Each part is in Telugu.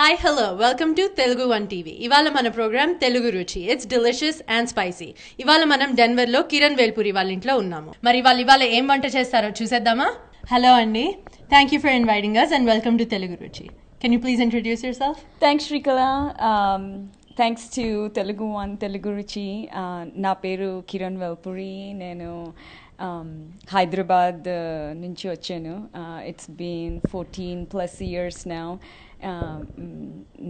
Hi, hello. Welcome to Telugu One TV. ఇవాళ మన ప్రోగ్రామ్ తెలుగు రుచి. It's delicious and spicy. ఇవాళ మనం డెన్వర్ లో కిరణ్ వేల్పురి వాళ్ళ ఇంట్లో ఉన్నాము. మరి వాళ్ళు ఇవాళ ఏం వంట చేస్తారో చూసేద్దామా? హలో అండి. Thank you for inviting us and welcome to Telugu Ruchi. Can you please introduce yourself? Thanks, Shrikala. Thanks to Telugu One, Telugu Ruchi. నా పేరు కిరణ్ వెల్పురి. నేను హైదరాబాద్ నుంచి వచ్చాను. It's been 14+ years now.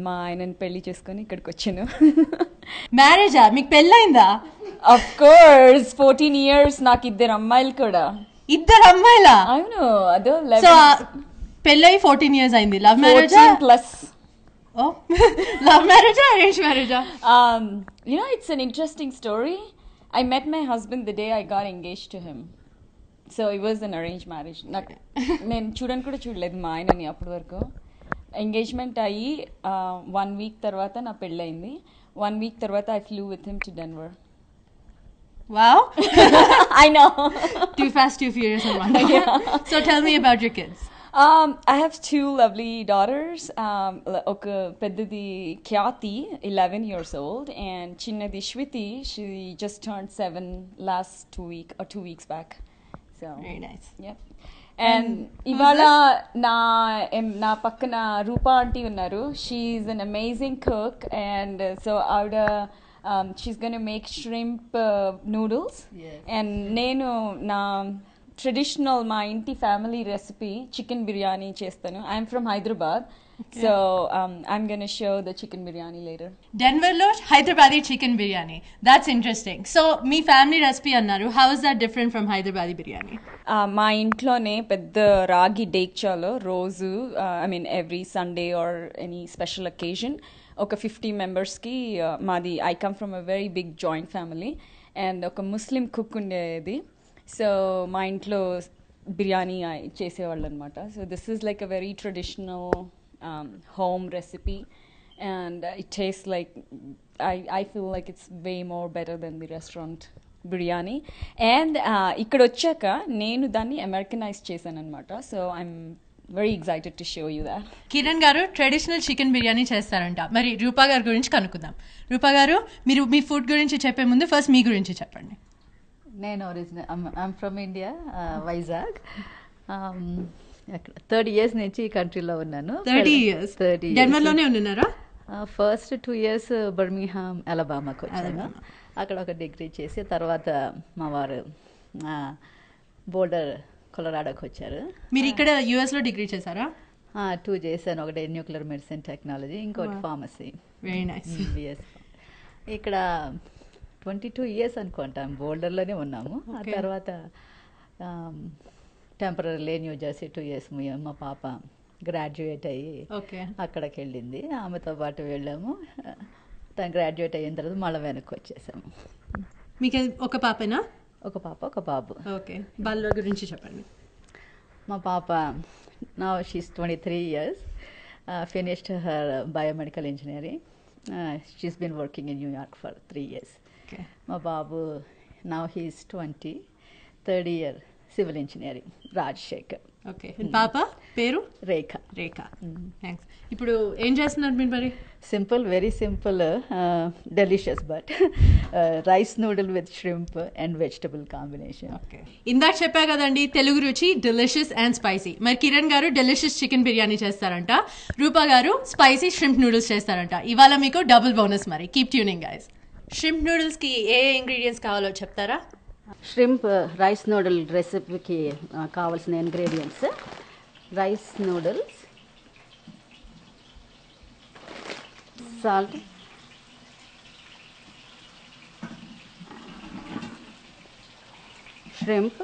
మా ఆయనని పెళ్లి చేసుకొని ఇక్కడికి వచ్చాను. మ్యారేజా? మీకు పెళ్ళైందా? Of course 14 years. నాకు 2 అమ్మాయిలు కూడా. 2 అమ్మాయిలా? అవును. అదో పెళ్ళై 14 years అయింది. లవ్ మ్యారేజా? 14+. Oh, love marriage or arranged marriage? It's an interesting story. I met my husband the day I got engaged to him. So it was an arranged marriage. నేను చూడని కూడా చూడలేదు మా ఆయనని అప్పటి వరకు. ఎంగేజ్మెంట్ అయ్యి 1 week తర్వాత నా పెళ్ళయింది. 1 week తర్వాత I flew with him to Denver. Wow. I know. Too fast, too furious on one. Yeah. So tell me about your kids. I have 2 lovely daughters. Oka peddadi Khyati, 11 years old, and chinnadi Shwiti, she just turned 7 last 2 weeks back. So very nice. Yep. And ivala na pakkana Rupa aunty unnaru. She's an amazing cook, and so she's going to make shrimp noodles. Yes. And nenu na traditional మా ఇంటి ఫ్యామిలీ రెసిపీ చికెన్ బిర్యానీ చేస్తాను. I'm from Hyderabad. So I'm gonna show the chicken biryani later. Denver లో Hyderabadi chicken biryani, that's interesting. So మీ ఫ్యామిలీ రెసిపీ అన్నారు, how is that different from Hyderabadi biryani? మా ఇంట్లోనే పెద్ద రాగి డేక్చాలో రోజు every Sunday or any special occasion ఒక 50 members-కి మాది I come from a very big joint family and ఒక ముస్లిం కుక్ ఉండేది. సో మా ఇంట్లో బిర్యానీ చేసేవాళ్ళు అనమాట. So this is like a very traditional home recipe and it taste like I feel like it's way more better than the restaurant biryani. And ఇక్కడ వచ్చాక నేను దాన్ని అమెరికనైజ్ చేశాను అనమాట. So I'm very excited to show you that. Kiran garu traditional chicken biryani చేస్తారంట. మరి రూపా గారి గురించి కనుక్కుందాం. రూపా గారు, మీరు మీ ఫుడ్ గురించి చెప్పే ముందు ఫస్ట్ మీ గురించి చెప్పండి. నేను I'm from India, Vizag. 30 years నుంచి ఈ కంట్రీలో ఉన్నాను. 30 years డెన్వర్లోనే ఉన్నారా? ఫస్ట్ 2 years బర్మింగ్హామ్ అలబామాకి వచ్చాను. అక్కడ ఒక డిగ్రీ చేసి తర్వాత మా వారు బోల్డర్ కొలరాడోకి వచ్చారు. మీరు ఇక్కడ యుఎస్లో డిగ్రీ చేశారా? 2 చేశాను. ఒకటి న్యూక్లియర్ మెడిసిన్ టెక్నాలజీ, ఇంకోటి ఫార్మసీ. Very nice. ఇక్కడ 22 years అనుకుంటాం బోల్డర్లోనే ఉన్నాము. ఆ తర్వాత టెంపరీ న్యూ జెర్సీ 2 years మా పాప గ్రాడ్యుయేట్ అయ్యి అక్కడికి వెళ్ళింది. ఆమెతో పాటు వెళ్ళాము. తను గ్రాడ్యుయేట్ అయిన తర్వాత మళ్ళీ వెనక్కి వచ్చేసాము. మీకు ఒక పాపనా? ఒక పాప, ఒక బాబు. ఓకే, వాళ్ళ గురించి చెప్పండి. మా పాప now she's 23 years, finished her biomedical engineering. She's been working in New York for 3 years. మా బాబు now he's 20, third year civil engineering, Rajasekhar. Okay, పాప పేరు? రేఖ. థ్యాంక్స్. ఇప్పుడు ఏం చేస్తున్నారు మీరు మరి? Simple, very simple, delicious but rice noodle with shrimp and vegetable combination. Okay, ఇందాక చెప్పా కదండి తెలుగు రుచి డెలిషియస్ అండ్ స్పైసీ. మరి కిరణ్ గారు డెలిషియస్ చికెన్ బిర్యానీ చేస్తారంట, రూపా గారు స్పైసీ ష్రింప్ నూడిల్స్ చేస్తారంట. ఇవాళ మీకు డబుల్ బోనస్. మరి కీప్ ట్యూనింగ్ గైస్. ష్రింప్ నూడిల్స్కి ఏ ఇంగ్రీడియంట్స్ కావాలో చెప్తారా? ష్రింప్ రైస్ నూడిల్ రెసిపీకి కావాల్సిన ingredients: rice noodles, salt, shrimp,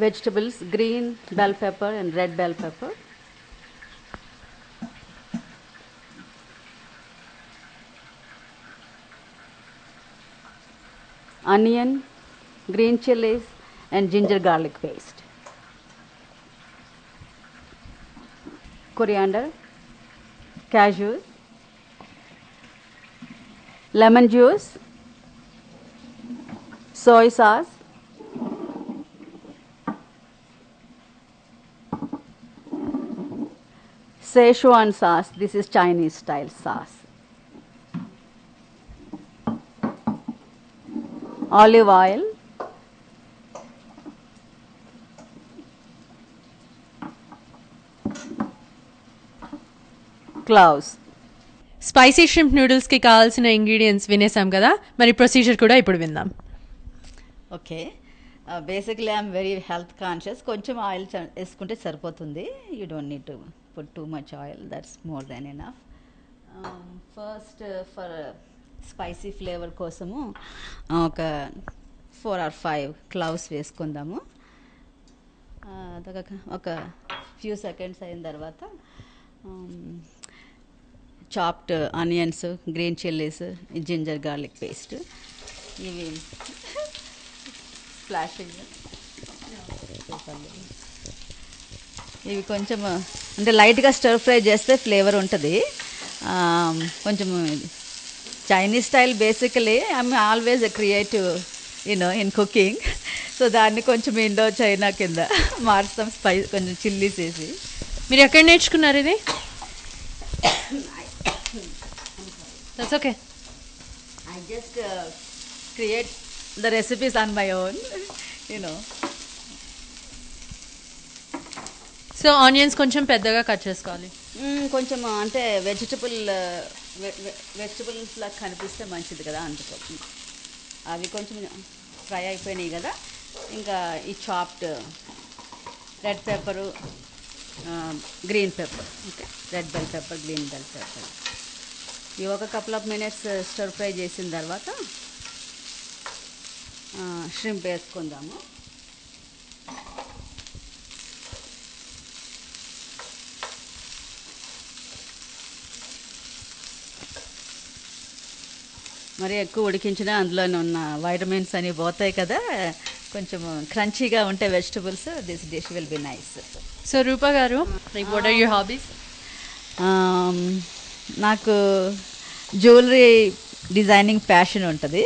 vegetables, green bell pepper and red bell pepper, onion, green chilies and ginger garlic paste, coriander, cashews, lemon juice, soy sauce, Szechuan sauce. This is Chinese style sauce. Olive oil. Cloves. Spicy shrimp నూడిల్స్కి కావాల్సిన ఇంగ్రీడియంట్స్ వినేసాం కదా, మరి ప్రొసీజర్ కూడా ఇప్పుడు విందాం. Okay, basically I'm very health conscious. కొంచెం ఆయిల్ వేసుకుంటే సరిపోతుంది. You don't need to put too much oil, that's more than enough. First for spicy flavour కోసము ఒక 4 or 5 క్లవ్స్ వేసుకుందాము. ఒక ఫ్యూ సెకండ్స్ అయిన తర్వాత chopped onions, green chillies, ginger garlic paste, ఇవి స్ప్లాషింగ్. ఇవి కొంచెం అంటే లైట్గా స్టర్ ఫ్రై చేస్తే ఫ్లేవర్ ఉంటుంది. కొంచెం Chinese style basically I'm always a creative in cooking. So దాన్ని కొంచెం ఇండో చైనా కింద మార్చుతాం, స్పైస్ కొంచెం చిల్లీస్ వేసి. మీరు ఎక్కడ నేర్చుకున్నారు ఇది? That's okay. I just create the recipes on my own, so onions కొంచెం పెద్దగా కట్ చేసుకోవాలి. కొంచెం అంటే వెజిటబుల్స్ లాగా కనిపిస్తే మంచిది కదా, అందుకో. అవి కొంచెం ఫ్రై అయిపోయినాయి కదా, ఇంకా ఈ chopped red pepper, green pepper, okay, red bell pepper, green bell pepper, ఇవి ఒక కపుల్ ఆఫ్ మినిట్స్ స్టర్ ఫ్రై చేసిన తర్వాత షింప్ వేసుకుందాము. మరి ఎక్కువ ఉడికించినా అందులోనే ఉన్న వైటమిన్స్ అని పోతాయి కదా, కొంచెం క్రంచీగా ఉంటే vegetables, this dish will be nice. So Rupa garu, like what are your hobbies? నాకు జ్యువెలరీ డిజైనింగ్ ప్యాషన్ ఉంటుంది.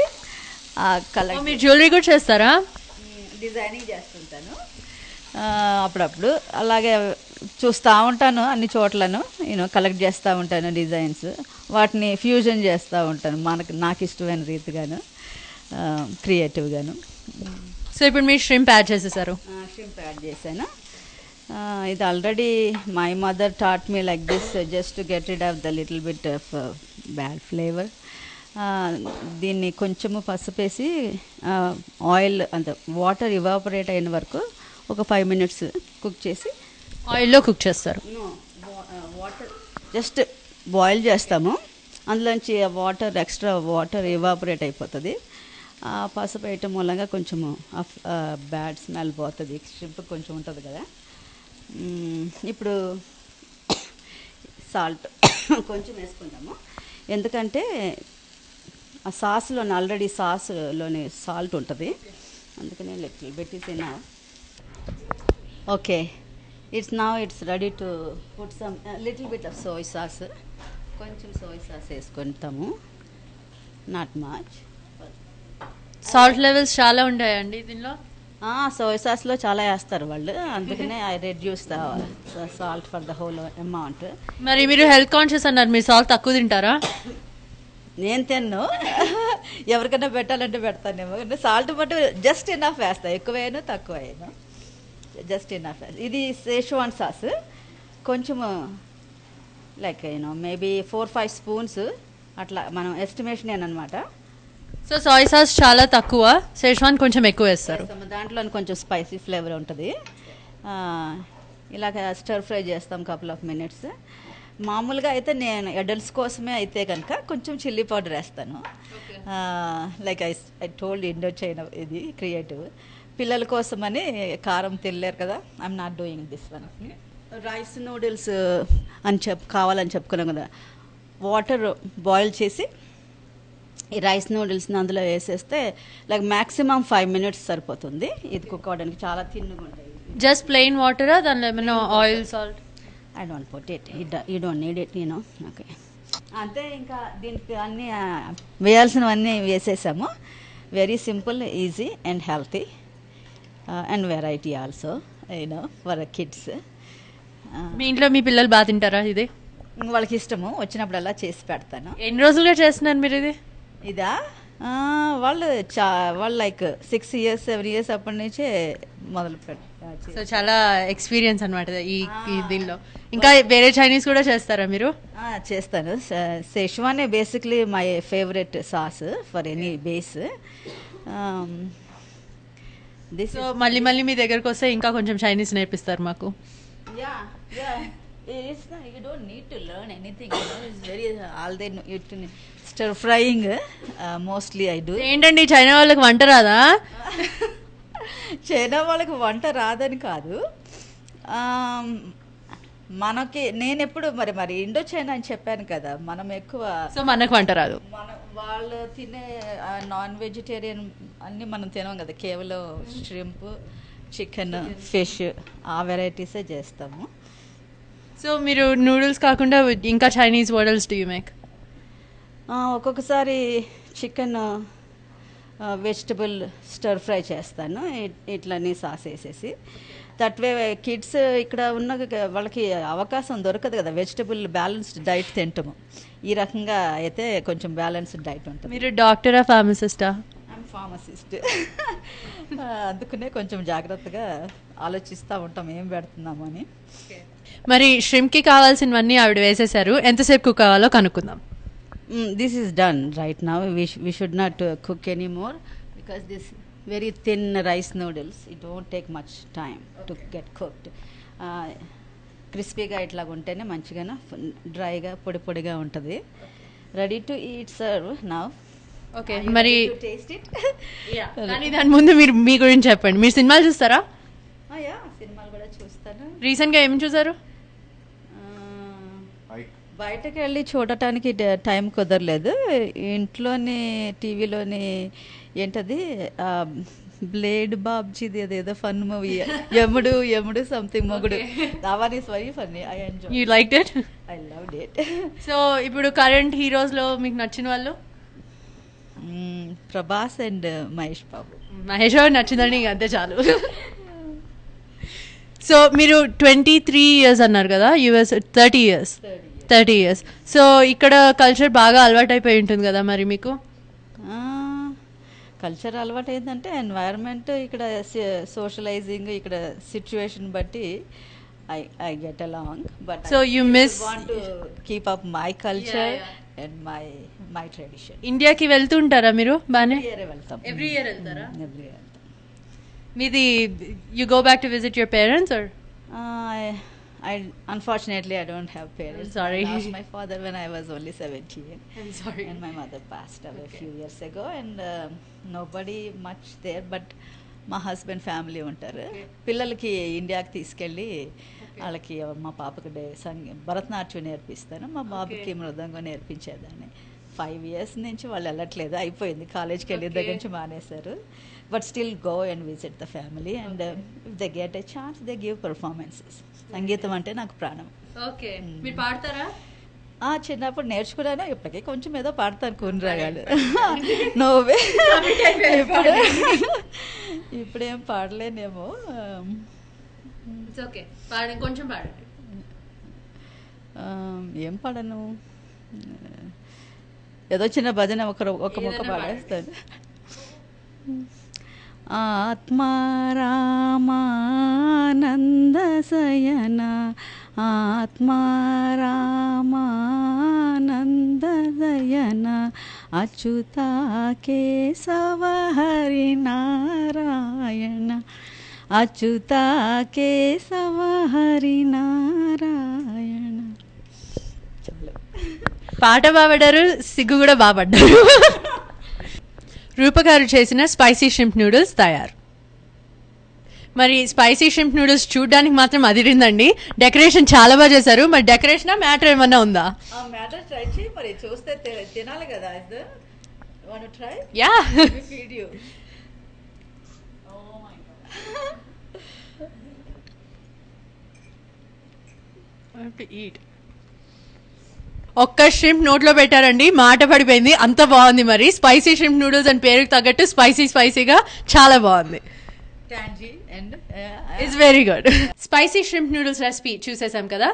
మీరు జ్యువెలరీ కూడా చేస్తారా? డిజైనింగ్ చేస్తుంటాను అప్పుడప్పుడు. అలాగే చూస్తూ ఉంటాను అన్ని చోట్లను, కలెక్ట్ చేస్తూ ఉంటాను డిజైన్స్. వాటిని ఫ్యూజన్ చేస్తూ ఉంటాను నాకు ఇష్టమైన రీతిగాను, క్రియేటివ్గాను. సో ఇప్పుడు మీరు షింప్ యాడ్ చేసేసారు? షింప్ యాడ్ చేశాను. ఇది already my mother taught me like this, just to get rid of the little bit of bad flavour. దీన్ని కొంచెము పసుపేసి ఆయిల్ అంత వాటర్ ఇవాపరేట్ అయిన వరకు ఒక 5 minutes కుక్ చేసి ఆయిల్లో కుక్ చేస్తారు. వాటర్ జస్ట్ బాయిల్ చేస్తాము, అందులోంచి వాటర్ ఎక్స్ట్రా వాటర్ ఇవాపరేట్ అయిపోతుంది. పసుపు వేయటం మూలంగా కొంచెము బ్యాడ్ స్మెల్ పోతుంది, షింప్ కొంచెం ఉంటుంది కదా. ఇప్పుడు సాల్ట్ కొంచెం వేసుకుందాము, ఎందుకంటే ఆ సాస్లోనే ఆల్రెడీ సాస్లోనే సాల్ట్ ఉంటుంది, అందుకనే little bit is enough. Okay, it's ready to put some little bit of soy sauce. కొంచెం సోయ్ సాస్ వేసుకుంటాము, నాట్ మచ్. సాల్ట్ లెవెల్స్ చాలా ఉంటాయండి దీనిలో? సోయ్ సాస్లో చాలా వేస్తారు వాళ్ళు, అందుకనే I reduce the salt for the whole amount. మరి మీరు హెల్త్ కాన్షియస్ అన్నారు, మీరు సాల్ట్ తక్కువ తింటారా? నేను తిన్ను, ఎవరికైనా పెట్టాలంటే పెడతానేమో. సాల్ట్ బట్టి జస్ట్ ఇనఫ్ వేస్తా, ఎక్కువైనా తక్కువ అయినా జస్ట్ ఇనఫ్. ఇది సేషువాన్ సాస్, కొంచెము లైక్ మేబీ 4-5 spoons అట్లా మనం ఎస్టిమేషన్ అనమాట. సో సోయ్ సాస్ చాలా తక్కువ, సేష్వాన్ కొంచెం ఎక్కువ వేస్తారు. దాంట్లో కొంచెం స్పైసీ ఫ్లేవర్ ఉంటుంది. ఇలాగ స్టర్ ఫ్రై చేస్తాం కపుల్ ఆఫ్ మినిట్స్. మామూలుగా అయితే నేను అడల్ట్స్ కోసమే అయితే కనుక కొంచెం చిల్లీ పౌడర్ వేస్తాను. Like I told Indo China ఇది క్రియేటివ్. పిల్లల కోసమని కారం తినలేరు కదా, I'm not doing this one. Rice noodles అని కావాలని చెప్పుకున్నాం కదా, వాటర్ బాయిల్ చేసి ఈ రైస్ నూడిల్స్ని అందులో వేసేస్తే లైక్ మ్యాక్సిమం 5 minutes సరిపోతుంది. ఇది కుక్ అవ్వడానికి చాలా తిన్నుగా ఉంటాయి. జస్ట్ ప్లెయిన్ వాటరా, దానిలో ఏమైనా oil, salt? I don't put it, you don't need it, okay. అంతే, ఇంకా దీనికి అన్నీ వేయాల్సినవన్నీ వేసేసాము. Very simple, easy and healthy and variety also for kids. మీ ఇంట్లో మీ పిల్లలు బాగా తింటారా ఇది? వాళ్ళకి ఇష్టము, వచ్చినప్పుడల్లా చేసి పెడతాను. ఎన్ని రోజులుగా చేస్తున్నారు మీరు ఇది? ఇదా వాళ్ళు వాళ్ళు లైక్ 6 years 7 years అప్పటి నుంచే మొదలు సో చాలా ఎక్స్పీరియన్స్ అనమాట ఈ దీనిలో. ఇంకా వేరే చైనీస్ కూడా చేస్తారా మీరు? చేస్తాను. సెష్వానే basically my favourite sauce for any base. So మళ్ళీ మళ్ళీ మీ దగ్గరకు వస్తే ఇంకా కొంచెం చైనీస్ నేర్పిస్తారు మాకు. You don't need to learn anything, it's very all they know. Stir frying mostly I do. ఏంటండి చైనా వాళ్ళకి వంట రాదా? చైనా వాళ్ళకి వంట రాదని కాదు, మనకి నేను ఎప్పుడు మరి ఇండో చైనా అని చెప్పాను కదా, మనం ఎక్కువ సో మనకు వంట రాదు. వాళ్ళు తినే నాన్ వెజిటేరియన్ అన్ని మనం తినాం కదా, కేవలం ష్రింప్, చికెన్, ఫిష్ ఆ వెరైటీసే చేస్తాము. సో మీరు నూడిల్స్ కాకుండా ఇంకా Chinese what else do you make? ఒక్కొక్కసారి చికెన్ వెజిటబుల్ స్టర్ ఫ్రై చేస్తాను, ఇట్లనే సాస్ వేసేసి. దట్ వే కిడ్స్ ఇక్కడ ఉన్న వాళ్ళకి అవకాశం దొరకదు కదా వెజిటబుల్ బ్యాలెన్స్డ్ డైట్ తింటాము. ఈ రకంగా అయితే కొంచెం బ్యాలెన్స్డ్ డైట్ ఉంటుంది. మీరు డాక్టరా ఫార్మసిస్టా? I'm pharmacist. అందుకనే కొంచెం జాగ్రత్తగా ఆలోచిస్తూ ఉంటాం ఏం పెడుతున్నాము అని. మరి ష్రింప్కి కావాల్సినవన్నీ ఆవిడ వేసేసారు, ఎంతసేపు కుక్ కావాలో కనుక్కుందాం. This is done right now. We should not cook anymore because this very thin rice noodles, it won't take much time to get cooked. క్రిస్పీగా ఇట్లా ఉంటేనే మంచిగా డ్రైగా పొడి పొడిగా ఉంటుంది. Ready to eat serve now. Okay, మరి కానీ దాని ముందు మీరు మీ గురించి చెప్పండి. మీరు సినిమాలు చూస్తారా? సినిమాలు కూడా చూస్తాను. రీసెంట్గా ఏం చూసారు? బయటకు వెళ్ళి చూడటానికి టైం కుదరలేదు. ఇంట్లోని టీవీలోని ఏంటది బ్లేడ్ బాబ్జీది అదేదో ఫన్ మూవీ, యముడు సంథింగ్ మొగుడు. అవన్నీ very funny. I enjoy. You liked it? I loved it. So ఇప్పుడు కరెంట్ హీరోస్లో మీకు నచ్చిన వాళ్ళు? ప్రభాస్ అండ్ మహేష్ బాబు. మహేష్ బాబు నచ్చిందని అంతే చాలు. సో మీరు 23 years అన్నారు కదా, యుఎస్ 30 years. సో ఇక్కడ కల్చర్ బాగా అలవాటు అయిపోయి ఉంటుంది కదా మరి మీకు? కల్చర్ అలవాటు అయిందంటే ఎన్వైరన్మెంట్, ఇక్కడ సోషలైజింగ్, ఇక్కడ సిచ్యువేషన్ బట్టి I get along. But so you miss want to keep up my culture and my tradition. ఇండియాకి వెళ్తుంటారా మీరు? బాగానే వెళ్తాం. ఎవ్రీ ఇయర్ వెళ్తారా? Every year. మీది you go back to visit your parents or? Unfortunately, I don't have parents. Sorry. I lost my father when I was only 17. I'm sorry. And my mother passed away a few years ago, and nobody much there. But మా హస్బెండ్ ఫ్యామిలీ ఉంటారు. పిల్లలకి ఇండియాకి తీసుకెళ్ళి వాళ్ళకి మా పాపకి భరతనాట్యం నేర్పిస్తాను, మా బాబుకి మృదంగం నేర్పించేదాన్ని. 5 years నుంచి వాళ్ళు వెళ్ళట్లేదు, అయిపోయింది. కాలేజ్కి వెళ్ళే దగ్గర నుంచి మానేశారు. But still go and visit the family and if they get a chance they give performances. సంగీతం అంటే నాకు ప్రాణం. ఓకే, మీరు పాడతారా? చిన్నప్పుడు నేర్చుకున్నాను, ఇప్పటికే కొంచెం ఏదో పాడతాను కొన్ని రాగాలు. నోవే ఇప్పుడేం పాడలేనేమో. కొంచెం పాడండి. ఏం పాడను, ఏదో చిన్న భజన ఒక మొక్క పాడేస్తాను. ఆత్మారామానంద శయన ఆత్మారామానంద శయన అచ్యుతా కేశవ హరి నారాయణ అచ్యుతా కేశవ హరి నారాయణ. పాట బాగుపడ్డారు, సిగ్గు కూడా బాగుపడ్డారు. రూపగారు చేసిన స్పైసీ షింప్ నూడిల్స్ తయారు. మరి స్పైసీ షింప్ నూడిల్స్ చూడడానికి మాత్రం అదిరిందండి. డెకరేషన్ చాలా బాగా చేశారు. మరి డెకరేషన్ మ్యాటర్ ఏమన్నా ఉందా? మ్యాటర్ ట్రై చేయి, మరి చూస్తే తినాలి కదా. Try yeah video. ఒక్క షింప్ నోట్లో పెట్టారండి, మాట పడిపోయింది, అంత బాగుంది. మరి స్పైసీ షింప్ నూడిల్స్ అని పేరుకి తగ్గట్టు స్పైసీగా చాలా బాగుంది. tangy and it's very good. Spicy shrimp noodles recipe చూసేసాం కదా,